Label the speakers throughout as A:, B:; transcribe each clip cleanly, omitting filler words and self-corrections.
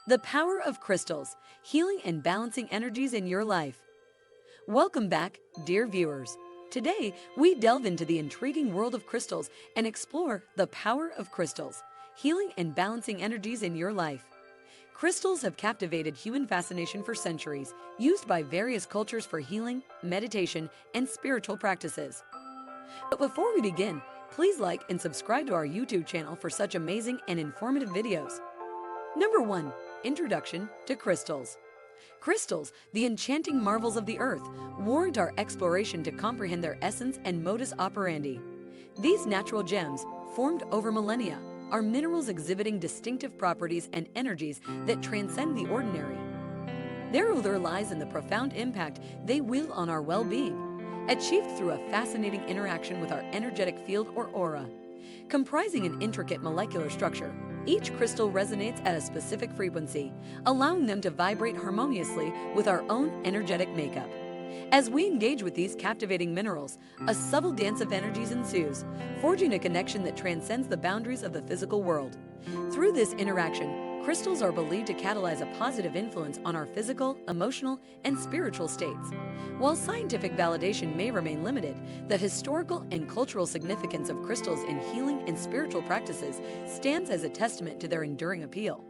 A: The power of crystals, healing and balancing energies in your life. Welcome back, dear viewers. Today, we delve into the intriguing world of crystals and explore the power of crystals, healing and balancing energies in your life. Crystals have captivated human fascination for centuries, used by various cultures for healing, meditation, and spiritual practices. But before we begin, please like and subscribe to our YouTube channel for such amazing and informative videos. Number 1. Introduction to crystals. Crystals, the enchanting marvels of the earth, warrant our exploration to comprehend their essence and modus operandi. These natural gems, formed over millennia, are minerals exhibiting distinctive properties and energies that transcend the ordinary. Their allure lies in the profound impact they wield on our well-being, achieved through a fascinating interaction with our energetic field or aura. Comprising an intricate molecular structure, each crystal resonates at a specific frequency, allowing them to vibrate harmoniously with our own energetic makeup. As we engage with these captivating minerals, a subtle dance of energies ensues, forging a connection that transcends the boundaries of the physical world. Through this interaction, crystals are believed to catalyze a positive influence on our physical, emotional, and spiritual states. While scientific validation may remain limited, the historical and cultural significance of crystals in healing and spiritual practices stands as a testament to their enduring appeal.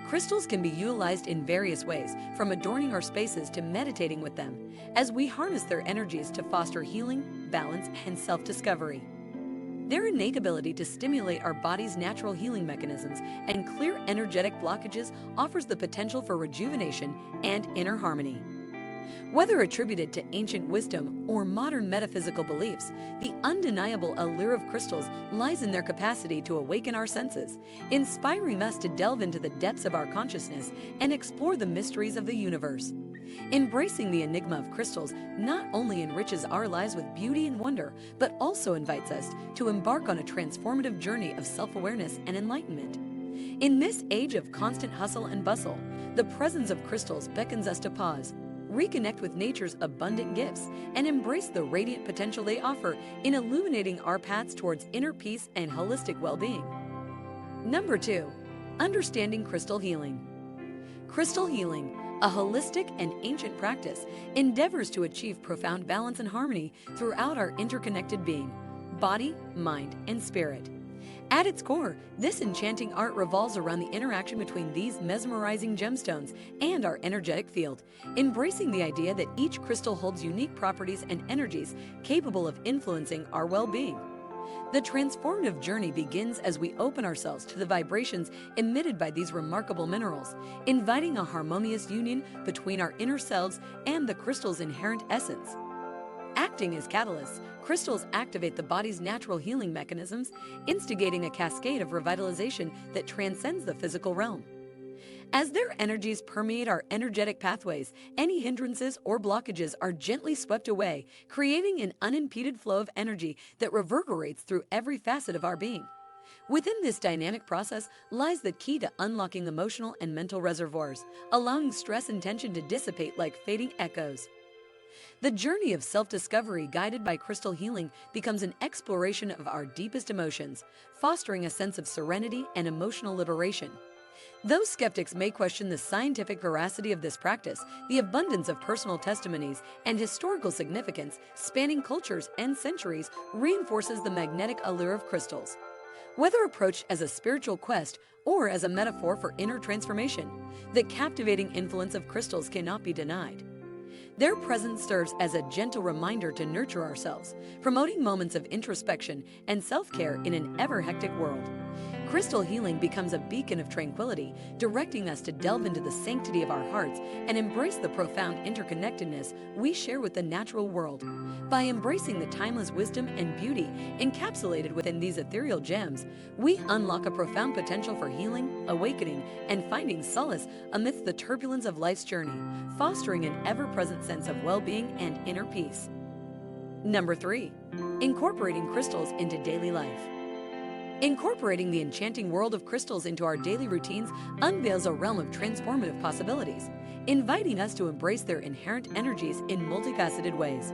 A: Crystals can be utilized in various ways, from adorning our spaces to meditating with them, as we harness their energies to foster healing, balance, and self-discovery. Their innate ability to stimulate our body's natural healing mechanisms and clear energetic blockages offers the potential for rejuvenation and inner harmony. Whether attributed to ancient wisdom or modern metaphysical beliefs, the undeniable allure of crystals lies in their capacity to awaken our senses, inspiring us to delve into the depths of our consciousness and explore the mysteries of the universe. Embracing the enigma of crystals not only enriches our lives with beauty and wonder, but also invites us to embark on a transformative journey of self-awareness and enlightenment. In this age of constant hustle and bustle, the presence of crystals beckons us to pause, reconnect with nature's abundant gifts, and embrace the radiant potential they offer in illuminating our paths towards inner peace and holistic well-being. Number 2. Understanding crystal healing. Crystal healing, a holistic and ancient practice, endeavors to achieve profound balance and harmony throughout our interconnected being, body, mind, and spirit. At its core, this enchanting art revolves around the interaction between these mesmerizing gemstones and our energetic field, embracing the idea that each crystal holds unique properties and energies capable of influencing our well-being. The transformative journey begins as we open ourselves to the vibrations emitted by these remarkable minerals, inviting a harmonious union between our inner selves and the crystal's inherent essence. Acting as catalysts, crystals activate the body's natural healing mechanisms, instigating a cascade of revitalization that transcends the physical realm. As their energies permeate our energetic pathways, any hindrances or blockages are gently swept away, creating an unimpeded flow of energy that reverberates through every facet of our being. Within this dynamic process lies the key to unlocking emotional and mental reservoirs, allowing stress and tension to dissipate like fading echoes. The journey of self-discovery guided by crystal healing becomes an exploration of our deepest emotions, fostering a sense of serenity and emotional liberation. Though skeptics may question the scientific veracity of this practice, the abundance of personal testimonies and historical significance spanning cultures and centuries reinforces the magnetic allure of crystals. Whether approached as a spiritual quest or as a metaphor for inner transformation, the captivating influence of crystals cannot be denied. Their presence serves as a gentle reminder to nurture ourselves, promoting moments of introspection and self-care in an ever-hectic world. Crystal healing becomes a beacon of tranquility, directing us to delve into the sanctity of our hearts and embrace the profound interconnectedness we share with the natural world. By embracing the timeless wisdom and beauty encapsulated within these ethereal gems, we unlock a profound potential for healing, awakening, and finding solace amidst the turbulence of life's journey, fostering an ever-present sense of well-being and inner peace. Number 3. Incorporating crystals into daily life. Incorporating the enchanting world of crystals into our daily routines unveils a realm of transformative possibilities, inviting us to embrace their inherent energies in multifaceted ways.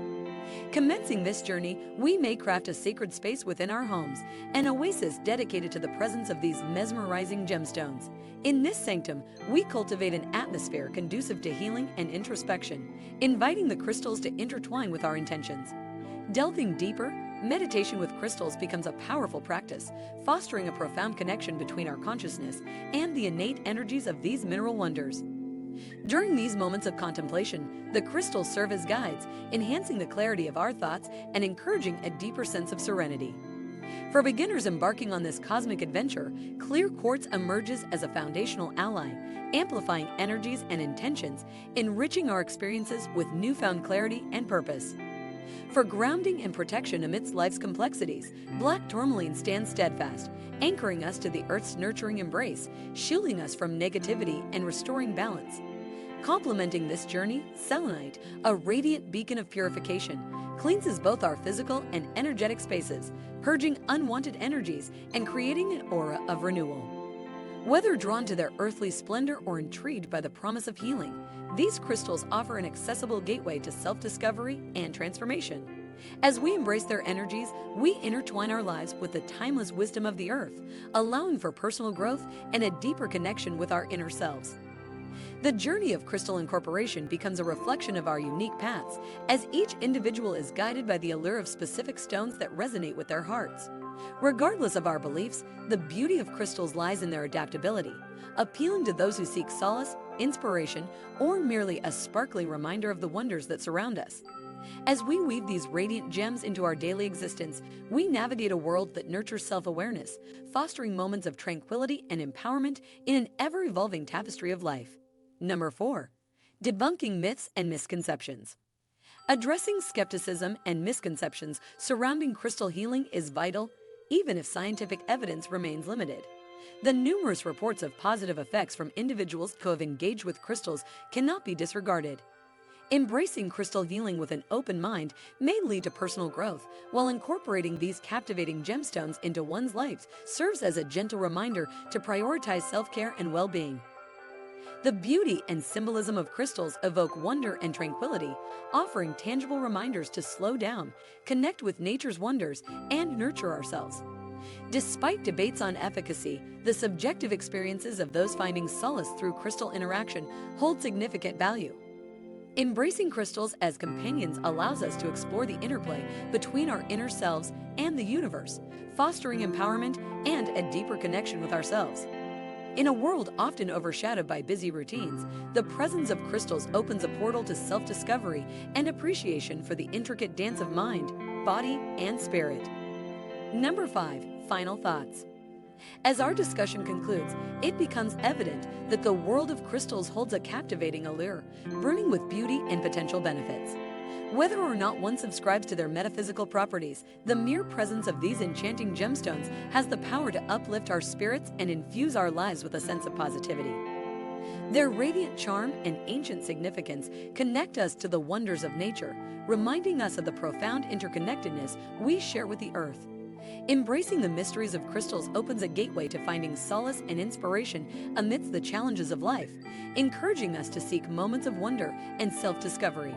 A: Commencing this journey, we may craft a sacred space within our homes, an oasis dedicated to the presence of these mesmerizing gemstones. In this sanctum, we cultivate an atmosphere conducive to healing and introspection, inviting the crystals to intertwine with our intentions. Delving deeper, meditation with crystals becomes a powerful practice, fostering a profound connection between our consciousness and the innate energies of these mineral wonders. During these moments of contemplation, the crystals serve as guides, enhancing the clarity of our thoughts and encouraging a deeper sense of serenity. For beginners embarking on this cosmic adventure, clear quartz emerges as a foundational ally, amplifying energies and intentions, enriching our experiences with newfound clarity and purpose. For grounding and protection amidst life's complexities, black tourmaline stands steadfast, anchoring us to the Earth's nurturing embrace, shielding us from negativity and restoring balance. Complementing this journey, selenite, a radiant beacon of purification, cleanses both our physical and energetic spaces, purging unwanted energies and creating an aura of renewal. Whether drawn to their earthly splendor or intrigued by the promise of healing, these crystals offer an accessible gateway to self-discovery and transformation. As we embrace their energies, we intertwine our lives with the timeless wisdom of the earth, allowing for personal growth and a deeper connection with our inner selves. The journey of crystal incorporation becomes a reflection of our unique paths, as each individual is guided by the allure of specific stones that resonate with their hearts. Regardless of our beliefs, the beauty of crystals lies in their adaptability, appealing to those who seek solace, inspiration, or merely a sparkly reminder of the wonders that surround us. As we weave these radiant gems into our daily existence, we navigate a world that nurtures self-awareness, fostering moments of tranquility and empowerment in an ever-evolving tapestry of life. Number 4. Debunking myths and misconceptions. Addressing skepticism and misconceptions surrounding crystal healing is vital, even if scientific evidence remains limited. The numerous reports of positive effects from individuals who have engaged with crystals cannot be disregarded. Embracing crystal healing with an open mind may lead to personal growth, while incorporating these captivating gemstones into one's life serves as a gentle reminder to prioritize self-care and well-being. The beauty and symbolism of crystals evoke wonder and tranquility, offering tangible reminders to slow down, connect with nature's wonders, and nurture ourselves. Despite debates on efficacy, the subjective experiences of those finding solace through crystal interaction hold significant value. Embracing crystals as companions allows us to explore the interplay between our inner selves and the universe, fostering empowerment and a deeper connection with ourselves. In a world often overshadowed by busy routines, the presence of crystals opens a portal to self-discovery and appreciation for the intricate dance of mind, body, and spirit. Number 5. Final thoughts. As our discussion concludes, it becomes evident that the world of crystals holds a captivating allure, brimming with beauty and potential benefits. Whether or not one subscribes to their metaphysical properties, the mere presence of these enchanting gemstones has the power to uplift our spirits and infuse our lives with a sense of positivity. Their radiant charm and ancient significance connect us to the wonders of nature, reminding us of the profound interconnectedness we share with the earth. Embracing the mysteries of crystals opens a gateway to finding solace and inspiration amidst the challenges of life, encouraging us to seek moments of wonder and self-discovery.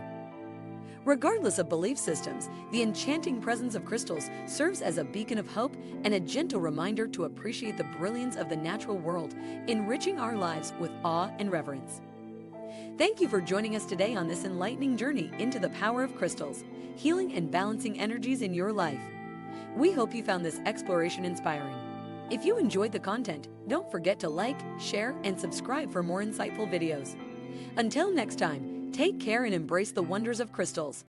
A: Regardless of belief systems, the enchanting presence of crystals serves as a beacon of hope and a gentle reminder to appreciate the brilliance of the natural world, enriching our lives with awe and reverence. Thank you for joining us today on this enlightening journey into the power of crystals, healing and balancing energies in your life. We hope you found this exploration inspiring. If you enjoyed the content, don't forget to like, share, and subscribe for more insightful videos. Until next time, take care and embrace the wonders of crystals.